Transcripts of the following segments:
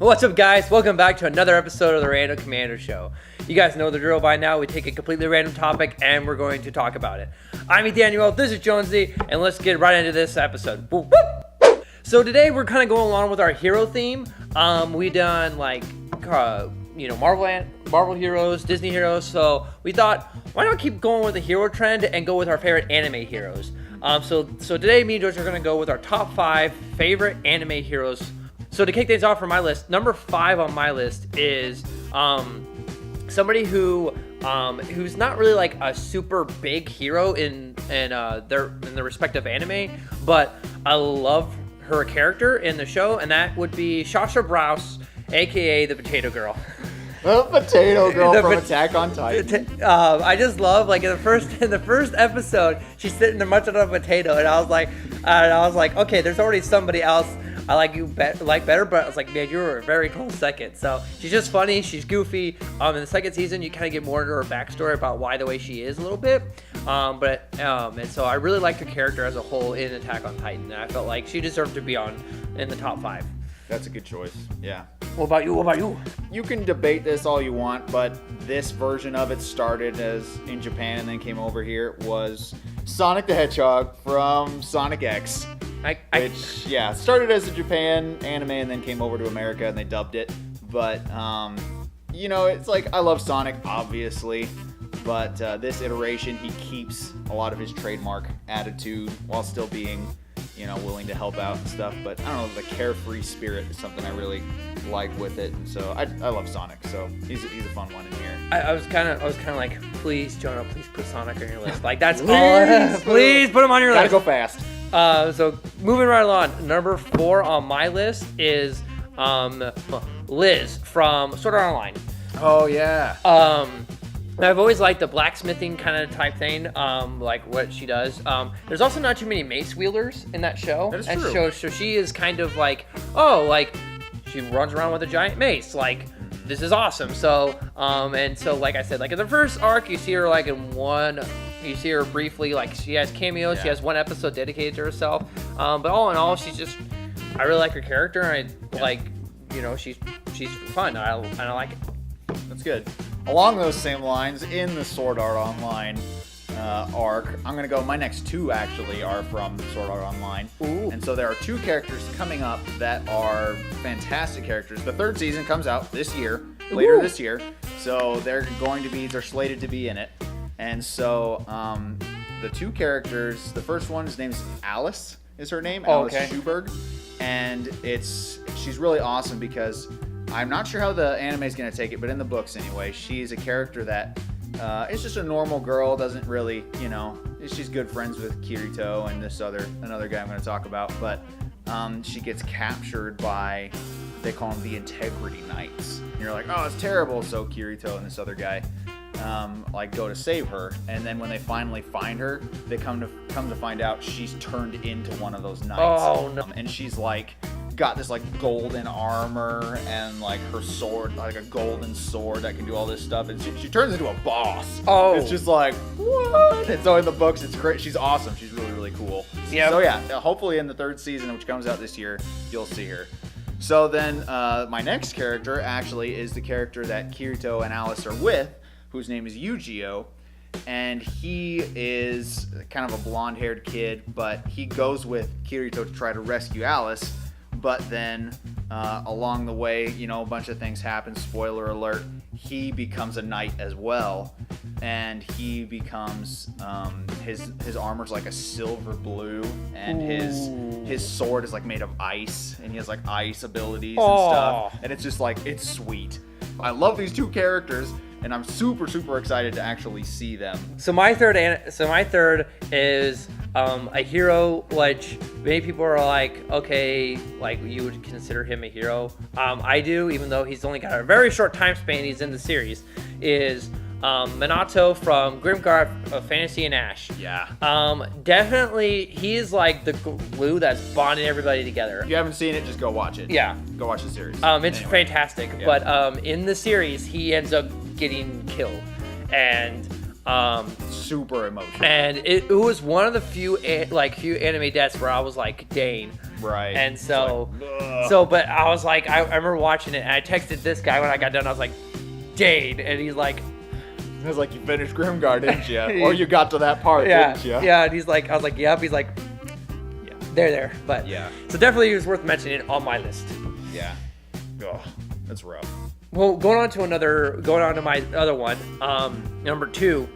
What's up, guys? Welcome back to another episode of the Rando Commando Show. You guys know the drill by now. We take a completely random topic and we're going to talk about it. I'm Ethanuel, this is Jonesy, and let's get right into this episode. Boop, boop. So today we're kind of going along with our hero theme. We done Marvel heroes, Disney heroes. So we thought, why not keep going with the hero trend and go with our favorite anime heroes? So today me and George are going to go with our top 5 favorite anime heroes. So to kick things off for my list, number 5 on my list is somebody who's not really like a super big hero in their respective anime, but I love her character in the show, and that would be Sasha Browse, aka the Potato Girl. The Potato Girl from Attack on Titan. I just love, like, in the first episode, she's sitting there munching on a potato, and I was like, okay, there's already somebody else I like better, but I was like, man, you were a very close second. So she's just funny, she's goofy. In the second season, you kind of get more into her backstory about why the way she is a little bit. And so I really liked her character as a whole in Attack on Titan, and I felt like she deserved to be in the top 5. That's a good choice. Yeah. What about you? You can debate this all you want, but this version of it started as in Japan and then came over here was Sonic the Hedgehog from Sonic X. Started as a Japan anime and then came over to America and they dubbed it. But, it's like, I love Sonic, obviously. But this iteration, he keeps a lot of his trademark attitude while still being, willing to help out and stuff. But I don't know, the carefree spirit is something I really like with it. And so I love Sonic. So he's a fun one in here. I was kind of like, please, Jonah, please put Sonic on your list. Like, that's all. Please put him on your list. Gotta go fast. So moving right along, number 4 on my list is Liz from Sword Art Online. Oh yeah. I've always liked the blacksmithing kind of type thing, like what she does. There's also not too many mace wielders in that show. That is true. So she is kind of like, she runs around with a giant mace. Like, this is awesome. So, like I said, like in the first arc, you see her like you see her briefly, like she has cameos. Yeah. She has one episode dedicated to herself. But all in all, I really like her character. And she's fun. I like it. That's good. Along those same lines, in the Sword Art Online arc, I'm going to go, my next 2 actually are from Sword Art Online. Ooh. And so there are 2 characters coming up that are fantastic characters. The 3rd season comes out this year, later this year. So they're slated to be in it. And so the 2 characters, the first one, his name's Alice, is her name, Alice Schuberg. And she's really awesome because I'm not sure how the anime is going to take it, but in the books anyway, she's a character that is just a normal girl, doesn't really, she's good friends with Kirito and another guy I'm going to talk about, but she gets captured by, they call them the Integrity Knights. And you're like, oh, it's terrible. So Kirito and this other guy go to save her, and then when they finally find her, they come to find out she's turned into one of those knights. Oh no! And she's got this golden armor and her sword, like a golden sword that can do all this stuff, and she turns into a boss. Oh, it's just like, what? And so in the books, it's great. She's awesome. She's really, really cool. Yeah. So yeah, hopefully in the 3rd season, which comes out this year, you'll see her. So then my next character actually is the character that Kirito and Alice are with, whose name is Yu-Gi-Oh! And he is kind of a blonde-haired kid, but he goes with Kirito to try to rescue Alice. But then along the way, a bunch of things happen. Spoiler alert, he becomes a knight as well. And he becomes, his armor's like a silver blue, and his sword is made of ice, and he has ice abilities and stuff. And it's just it's sweet. I love these 2 characters, and I'm super, super excited to actually see them. So my third is a hero which many people are like, okay, you would consider him a hero. I do, even though he's only got a very short time span. He's in the series. Is Minato from Grimgar of Fantasy and Ash. Yeah. Definitely, he's the glue that's bonding everybody together. If you haven't seen it, just go watch it. Yeah. Go watch the series. It's fantastic. Yeah. But in the series, he ends up getting killed. And super emotional. And it was one of the few anime deaths where I was like, dang. Right. And so, It's like, ugh. but I was like, I remember watching it, and I texted this guy when I got done. I was like, Jade, and he's like, It was like, you finished Grimgar, didn't you? Or you got to that part, didn't you? Yeah, and he's like, I was like, yep. He's like, Yeah. there. But Yeah. So definitely, it was worth mentioning on my list. Yeah. Ugh, that's rough. Well, going on to my other one, number 2,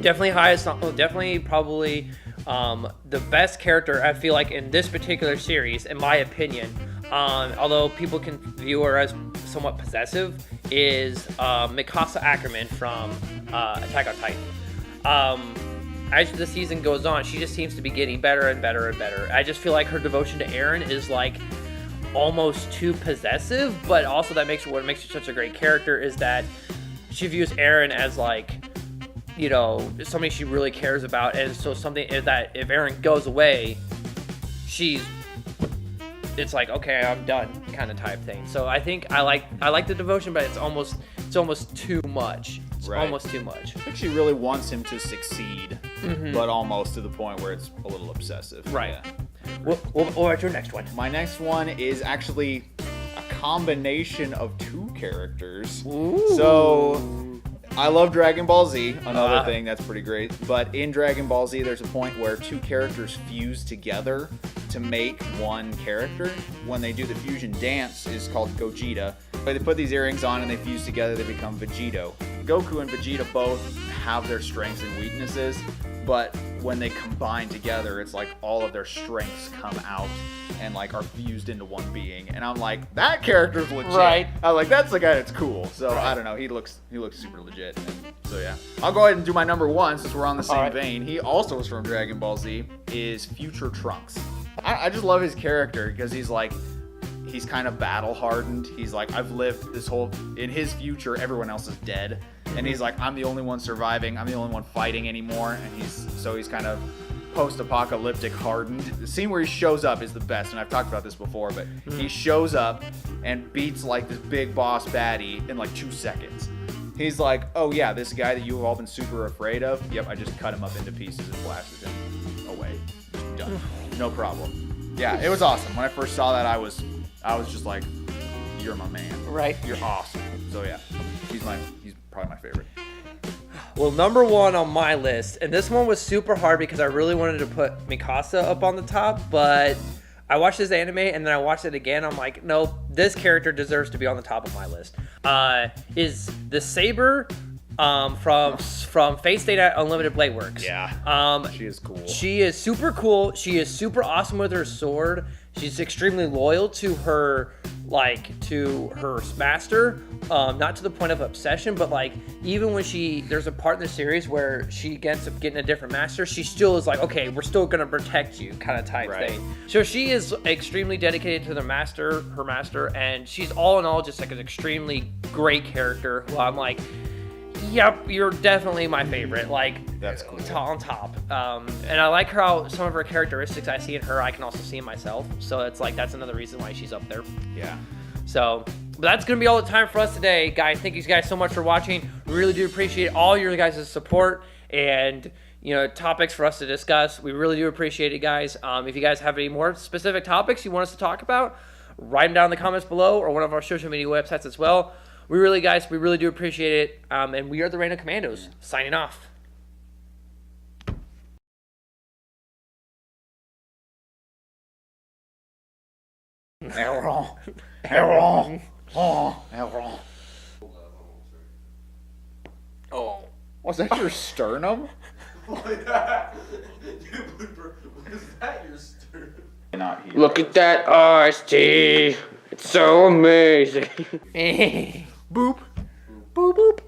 definitely highest, definitely probably the best character I feel like in this particular series, in my opinion. Although people can view her as somewhat possessive, is Mikasa Ackerman from Attack on Titan. As the season goes on, she just seems to be getting better and better and better. I just feel like her devotion to Eren is like almost too possessive, but also what makes her such a great character is that she views Eren as like, you know, somebody she really cares about, and so something that if Eren goes away, it's like, okay, I'm done kind of type thing. So I think I like the devotion, but it's almost too much. It's Right. almost too much. I think she really wants him to succeed, but almost to the point where it's a little obsessive. Right. Yeah. What's your next one? My next one is actually a combination of 2 characters. Ooh. So I love Dragon Ball Z, another thing that's pretty great. But in Dragon Ball Z, there's a point where 2 characters fuse together to make one character. When they do the fusion dance, is called Gogeta. But they put these earrings on and they fuse together, they become Vegito. Goku and Vegeta both have their strengths and weaknesses, but when they combine together, it's like all of their strengths come out and like are fused into one being. And I'm like, that character's legit. Right. I was like, that's the guy that's cool. So Right. I don't know, he looks super legit. So yeah, I'll go ahead and do my number 1 since we're on the same Alright. vein. He also is from Dragon Ball Z. Is Future Trunks. I just love his character because he's kind of battle hardened. He's like, I've lived this whole, in his future, everyone else is dead. And he's like, I'm the only one surviving. I'm the only one fighting anymore. And he's kind of post-apocalyptic hardened. The scene where he shows up is the best. And I've talked about this before, but he shows up and beats like this big boss baddie in like 2 seconds. He's like, oh yeah, this guy that you've all been super afraid of. Yep, I just cut him up into pieces and blasted him away. Done. No problem. Yeah, it was awesome. When I first saw that, I was just like, you're my man. Right. You're awesome. So yeah, he's probably my favorite. Well, number 1 on my list, and this one was super hard because I really wanted to put Mikasa up on the top, but I watched this anime and then I watched it again. I'm like, no, this character deserves to be on the top of my list. Is the Saber from Fate Stay Night Unlimited Blade Works. Yeah. She is cool. She is super cool. She is super awesome with her sword. She's extremely loyal to her master. Not to the point of obsession, but like even when there's a part in the series where she ends up getting a different master, she still is like, okay, we're still gonna protect you, kind of type Right. thing. So she is extremely dedicated to her master, and she's all in all just like an extremely great character. Who I'm like, yep, you're definitely my favorite. Like, That's cool. On top. And I like how some of her characteristics I see in her, I can also see in myself. So it's like, that's another reason why she's up there. Yeah. So, but that's going to be all the time for us today, guys. Thank you guys so much for watching. We really do appreciate all your guys' support and, you know, topics for us to discuss. We really do appreciate it, guys. If you guys have any more specific topics you want us to talk about, write them down in the comments below or one of our social media websites as well. We really do appreciate it. And we are the Rando Commandos, signing off. Elron. Elron. Oh, Elron. Oh. Was that your sternum? Not here. Look at that RST. It's so amazing. Boop. Boop, boop.